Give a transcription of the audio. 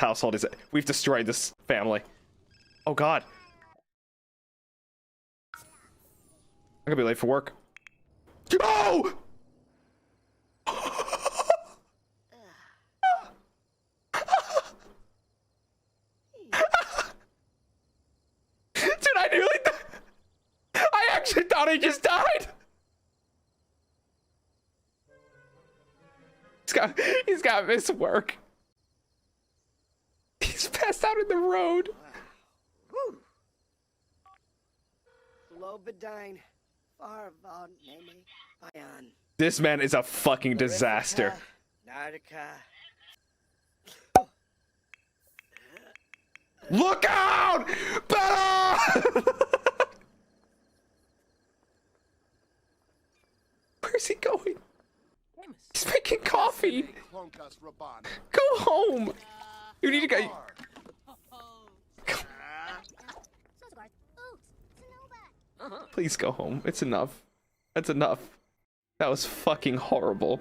household is it? We've destroyed this family. Oh god. I'm gonna be late for work. Oh! Dude, I actually thought he just died. He's got missed work. He's passed out in the road. This man is a fucking disaster. Look out! Bettel! Where's he going? He's making coffee. Go home. You need to go. Please go home. It's enough. That's enough. That was fucking horrible.